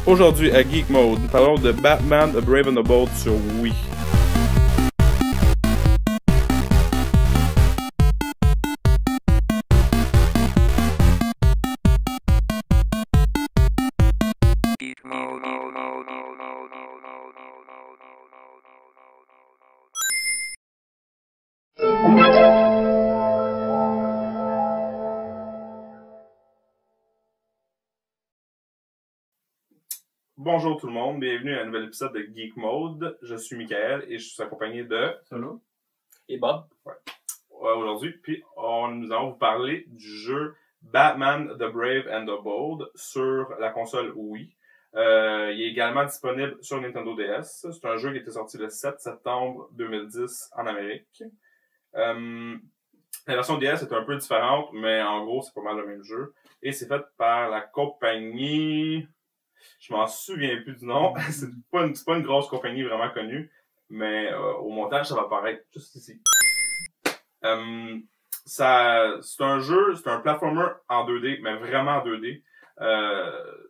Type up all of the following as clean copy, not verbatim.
Aujourd'hui à Geek Mode, nous parlons de Batman The Brave and the Bold sur Wii. Bonjour tout le monde, bienvenue à un nouvel épisode de Geek Mode. Je suis Michael et je suis accompagné de Solo et Bob. Aujourd'hui, puis nous allons vous parler du jeu Batman The Brave and the Bold sur la console Wii. Il est également disponible sur Nintendo DS. C'est un jeu qui était sorti le 7 septembre 2010 en Amérique. La version DS est un peu différente, mais en gros, c'est pas mal le même jeu. Et c'est fait par la compagnie... Je m'en souviens plus du nom. C'est pas une grosse compagnie vraiment connue, mais au montage, ça va apparaître juste ici. C'est un platformer en 2D, mais vraiment en 2D.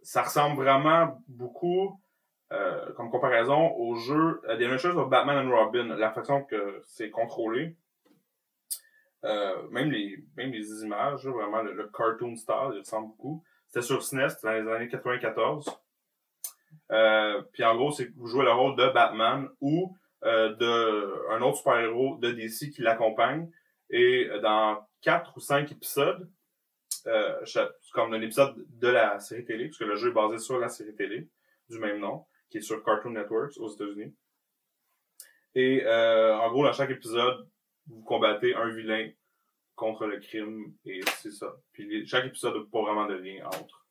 Ça ressemble vraiment beaucoup, comme comparaison, au jeu des mêmes choses sur Batman and Robin, la façon que c'est contrôlé. Même les images, là, vraiment le cartoon style, il ressemble beaucoup. C'était sur SNES, c'était dans les années 94. Puis en gros, c'est que vous jouez le rôle de Batman ou de un autre super-héros de DC qui l'accompagne. Et dans 4 ou 5 épisodes, comme un épisode de la série télé, puisque le jeu est basé sur la série télé du même nom, qui est sur Cartoon Network aux États-Unis. Et en gros, dans chaque épisode, vous combattez un vilain contre le crime, et c'est ça. Puis chaque épisode n'a pas vraiment de lien entre.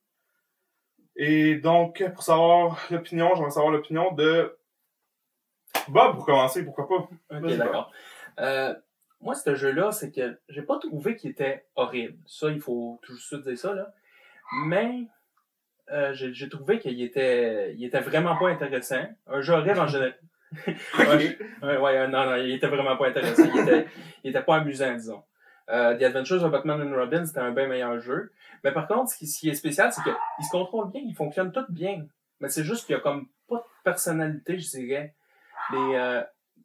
Et donc, pour savoir l'opinion, j'aimerais savoir l'opinion de Bob, pour commencer, pourquoi pas? Ok, d'accord. Moi, ce jeu-là, c'est que j'ai pas trouvé qu'il était horrible. Ça, il faut tout de suite dire ça, là. Mais j'ai trouvé qu'il était vraiment pas intéressant. Un jeu horrible en général. Non, il était vraiment pas intéressant. Il était pas amusant, disons. The Adventures of Batman and Robin, c'était un bien meilleur jeu. Mais par contre, ce qui est spécial, c'est qu'il se contrôle bien, il fonctionne tout bien. Mais c'est juste qu'il y a comme pas de personnalité, je dirais.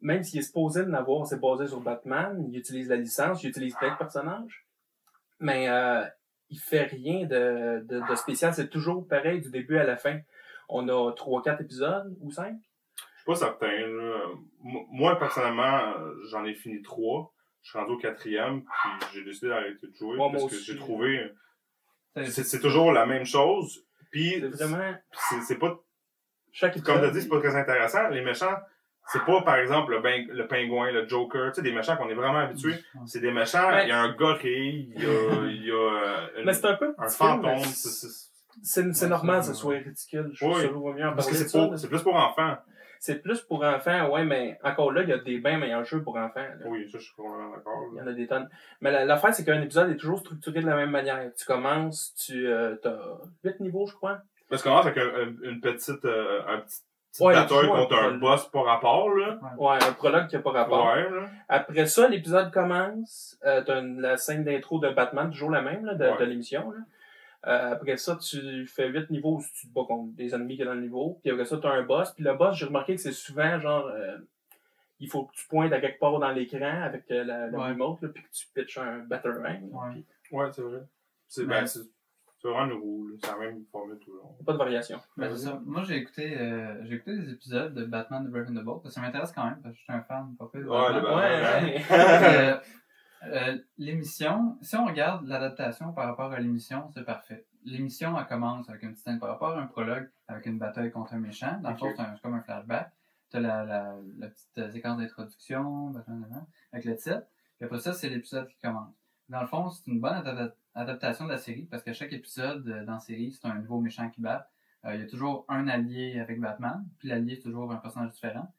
Même s'il est supposé de l'avoir, c'est basé sur Batman, il utilise la licence, il utilise plein de personnages. Mais il fait rien de spécial, c'est toujours pareil du début à la fin. On a 3-4 épisodes ou 5. Je suis pas certain. Là. Moi, personnellement, j'en ai fini 3. Je suis rendu au 4e, puis j'ai décidé d'arrêter de jouer parce que j'ai trouvé... C'est toujours la même chose, puis c'est vraiment... c'est pas... Chaque épisode, comme tu as dit, c'est pas très intéressant. Les méchants, c'est pas, par exemple, le pingouin, le Joker, tu sais, des méchants qu'on est vraiment habitués. C'est des méchants, il y a un gorille, il y a mais c'est un fantôme. C'est normal que ce soit ridicule. Je trouve ça vaut mieux en parce que parler c'est plus pour enfants. C'est plus pour enfants, ouais, mais encore là, il y a des bien meilleurs jeux pour enfants. Là. Oui, ça, je suis complètement d'accord. Il y en a des tonnes. Mais l'affaire, c'est qu'un épisode est toujours structuré de la même manière. Tu commences, t'as 8 niveaux, je crois. Parce qu'on commence avec un petit bataille contre un boss pas rapport, là. Ouais, un prologue qui a pas rapport. Ouais, là. Après ça, l'épisode commence. T'as la scène d'intro de Batman, toujours la même, là, de l'émission, là. Après ça, tu fais 8 niveaux où tu te bats contre des ennemis qui sont dans le niveau. Puis après ça, tu as un boss. Puis le boss, j'ai remarqué que c'est souvent genre... il faut que tu pointes à quelque part dans l'écran avec la remote, là, puis que tu pitches un Batarang. Ouais, c'est vrai. C'est vraiment nouveau. C'est la même formule tout le long. Pas de variation. C'est ça. Moi, j'ai écouté des épisodes de Batman The Brave and the Bold. Ça m'intéresse quand même, parce que je suis un fan pas peu de Batman. L'émission, si on regarde l'adaptation par rapport à l'émission, c'est parfait. L'émission, elle commence avec une petite scène par rapport à un prologue, avec une bataille contre un méchant. Dans le fond, c'est comme un flashback. T'as la petite séquence d'introduction, avec le titre. Puis après ça, c'est l'épisode qui commence. Dans le fond, c'est une bonne adaptation de la série, parce que chaque épisode dans la série, c'est un nouveau méchant qui bat. Il y a toujours un allié avec Batman, puis l'allié, c'est toujours un personnage différent.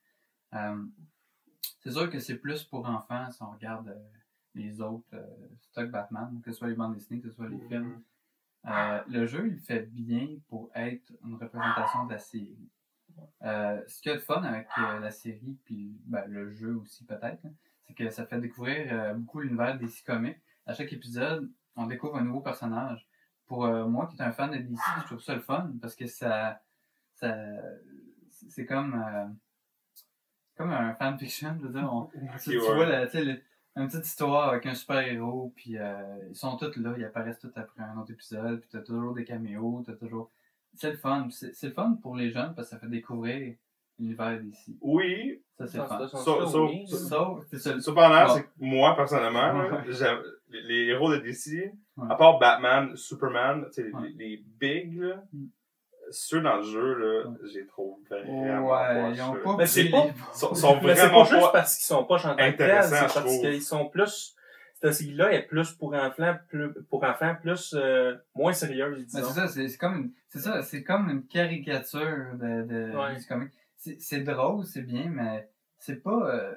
C'est sûr que c'est plus pour enfants si on regarde les autres stock Batman, que ce soit les bandes dessinées, que ce soit les films. Le jeu, il fait bien pour être une représentation de la série. Ce qu'il y a de fun avec la série, puis le jeu aussi peut-être, c'est que ça fait découvrir beaucoup l'univers des DC Comics. À chaque épisode, on découvre un nouveau personnage. Pour moi qui est un fan de DC, je trouve ça le fun, parce que ça c'est comme un fanfiction, je veux dire. Tu ouais. vois une petite histoire avec un super-héros, puis ils sont tous là, ils apparaissent tous après un autre épisode, puis t'as toujours des caméos, t'as toujours... C'est le fun. C'est le fun pour les jeunes, parce que ça fait découvrir l'univers d'ici. Oui. Ça, c'est le fun. Cependant, c'est que moi, personnellement, là, les héros de DC, à part Batman, Superman, les big, là, ceux dans le jeu, là, j'ai trop vraiment pas ils ont ça. pas... Mais c'est pas... sont mais c'est vraiment pas juste parce qu'ils sont pas en tant que tels, c'est parce qu'ils sont plus... Cette série-là est plus pour enfants, moins sérieuse, disons. C'est comme une caricature du comic. C'est drôle, c'est bien, mais c'est pas...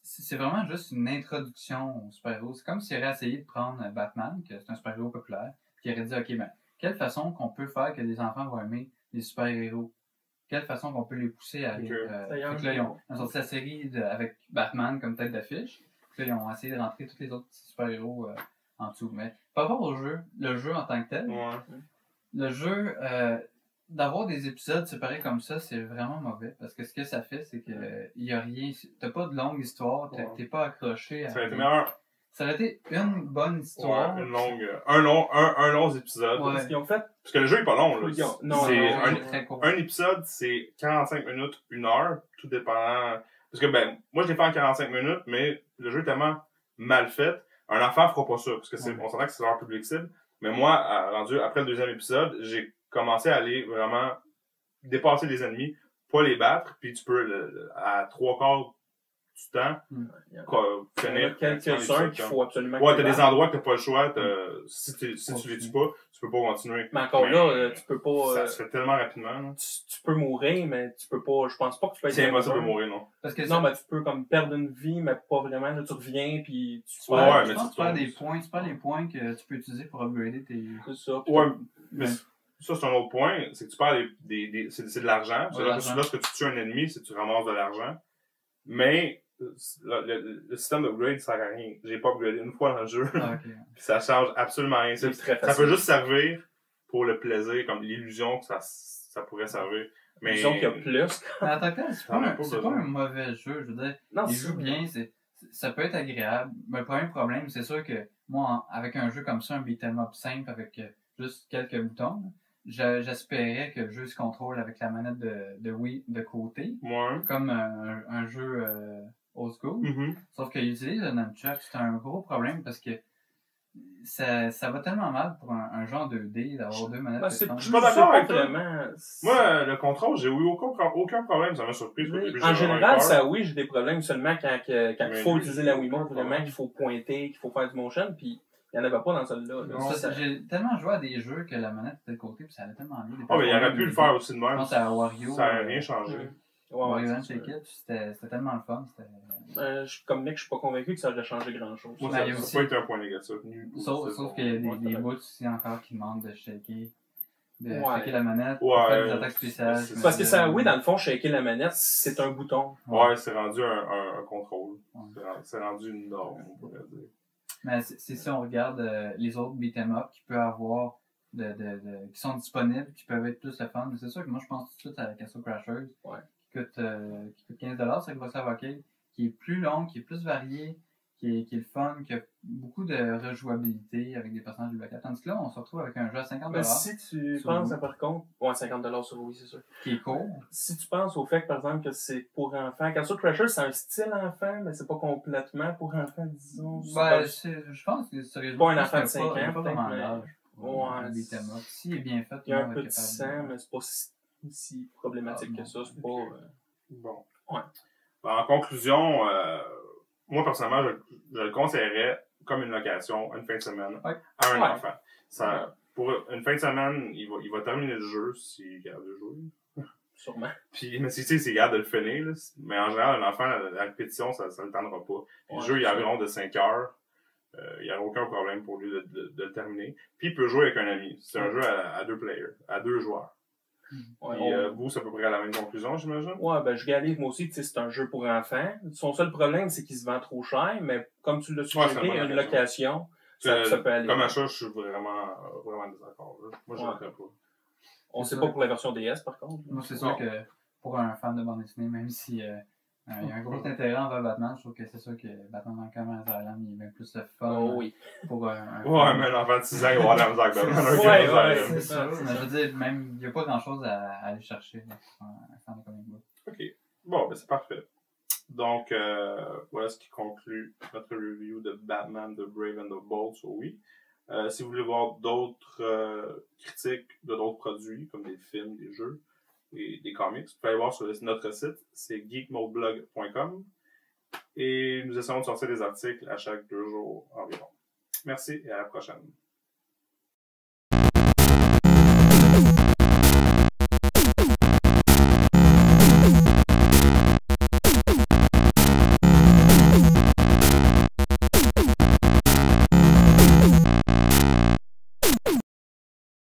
c'est vraiment juste une introduction au super-héros. C'est comme s'il aurait essayé de prendre Batman, que c'est un super-héros populaire, qui aurait dit, OK, ben, quelle façon qu'on peut faire que les enfants vont aimer les super-héros? Quelle façon qu'on peut les pousser à aller... Donc là, ils ont sorti la série avec Batman comme tête d'affiche. Puis là, ils ont essayé de rentrer tous les autres petits super-héros en dessous. Mais par rapport au jeu, le jeu en tant que tel, le jeu, d'avoir des épisodes séparés comme ça, c'est vraiment mauvais. Parce que ce que ça fait, c'est que il y a rien... T'as pas de longue histoire, t'es pas accroché à... Ça aurait été meilleur. Ça aurait été une bonne histoire. Un long épisode. Parce qu'ils ont fait... Parce que le jeu est pas long, là. Très court. Un épisode, c'est 45 minutes, 1 heure, tout dépendant. Parce que, moi, je l'ai fait en 45 minutes, mais le jeu est tellement mal fait. Un enfant fera pas ça, parce que on s'entend que c'est leur public cible. Mais moi, rendu après le 2e épisode, j'ai commencé à aller vraiment dépasser les ennemis, pas les battre, puis tu peux, à 3/4 du temps, finir quelques-uns qu'il faut absolument. Ouais, t'as des endroits que t'as pas le choix. Si tu les tues pas, tu peux pas continuer. Mais encore là, tu peux pas. Ça se fait tellement rapidement. Tu peux mourir, mais tu peux pas. Je pense pas que tu peux être. C'est impossible de mourir, non. Parce que non, mais tu peux comme perdre une vie, mais pas vraiment. Là, tu reviens, puis tu perds. Tu perds des points. Tu perds les points que tu peux utiliser pour upgrader tes. C'est ça. Ouais, mais ça, c'est un autre point. C'est que tu perds c'est de l'argent. Lorsque tu tues un ennemi, c'est que tu ramasses de l'argent. Mais le système d'upgrade sert à rien. J'ai pas upgradé une fois dans le jeu. Puis ça change absolument rien. Ça peut juste servir pour le plaisir, comme l'illusion que ça pourrait servir. Mais disons qu'il y a plus. Mais en tant que tel, c'est pas un mauvais jeu. Je veux dire, il joue bien, ça peut être agréable. Mais le premier problème, c'est sûr que moi, avec un jeu comme ça, un beat'em up simple avec juste quelques boutons, j'espérais que le jeu se contrôle avec la manette de Wii de côté. Comme un jeu old school. Sauf qu'il utilise le nunchuck, c'est un gros problème parce que ça va tellement mal pour un genre 2D d'avoir deux manettes. Je suis pas d'accord avec toi. Moi, le contrôle, j'ai eu aucun problème, ça m'a surpris. En général, j'ai des problèmes seulement quand il faut utiliser la Wiimote, vraiment, qu'il faut pointer, qu'il faut faire du motion, puis il n'y en avait pas dans celle-là. J'ai tellement joué à des jeux que la manette était de côté, puis ça allait tellement bien. Mais il aurait pu le faire aussi de même. Je pense à Wario. Ça n'aurait rien changé. Wario Shake It, c'était tellement le fun. Comme mec, je suis pas convaincu que ça aurait changé grand-chose. Moi, ça n'a pas été un point négatif. Sauf qu'il y a des bouts aussi encore qui demandent de shaker. Shaker la manette, faire des attaques spéciales. Parce que ça, oui, dans le fond, shaker la manette, c'est un bouton. Ouais, c'est rendu un contrôle. C'est rendu une norme, on pourrait dire. Mais si on regarde les autres beat'em up qui peuvent avoir qui sont disponibles, qui peuvent être plus le fun. Mais c'est sûr que moi je pense tout de suite à Castle Crashers, qui coûte $15, c'est Grosse Avocate, qui est plus long, qui est plus varié, qui est le fun, qui a beaucoup de rejouabilité avec des personnages débloquables. Tandis que là, on se retrouve avec un jeu à $50. Mais si tu penses, par contre, $50 sur Wii, c'est sûr. Qui est court. Si tu penses au fait que, par exemple, que c'est pour enfants, Castle Crashers, c'est un style enfant, mais c'est pas complètement pour enfants, disons. Je pense que c'est pas un enfant de 5 ans, pas vraiment l'âge. Il est bien fait. Il y a un peu de sang, mais c'est pas si problématique que ça. C'est pas... Bon. En conclusion, moi, personnellement, je le conseillerais comme une location, une fin de semaine, à un enfant. Pour une fin de semaine, il va terminer le jeu s'il garde le jeu. Sûrement. Puis, mais si s'il garde de le finir, là, mais en général, un enfant, la répétition, ça ne le tendra pas. Puis le jeu, il y a environ de 5 heures. Il n'y a aucun problème pour lui de le terminer. Puis il peut jouer avec un ami. C'est un jeu à 2 players, à 2 joueurs. Vous, c'est à peu près à la même conclusion, j'imagine? Ouais, je réalise moi aussi, c'est un jeu pour enfants. Son seul problème, c'est qu'il se vend trop cher, mais comme tu l'as suggéré, une location, ça peut aller. Comme achat, je suis vraiment désaccord. Moi, je ne le ferais pas. On sait pas pour la version DS, par contre. Moi, c'est sûr que pour un fan de bande dessinée, même si il y a un gros intérêt envers Batman, je trouve que c'est sûr que Batman Arkham Asylum il est bien plus le fun. Oh oui. Pour un Ouais, mais un enfant de 6 ans, il va avoir la misère avec Batman Arkham Ouais, Asylum. c'est sûr. Mais je veux dire, même, il n'y a pas grand-chose à aller chercher là, pour un fan de comic book. OK. Bon, ben c'est parfait. Donc, voilà ce qui conclut notre review de Batman, The Brave and the Bold sur Wii. Si vous voulez voir d'autres critiques de d'autres produits, comme des films, des jeux et des comics, vous pouvez aller voir sur notre site, c'est geekmoblog.com. Et nous essayons de sortir des articles à chaque 2 jours environ. Merci et à la prochaine.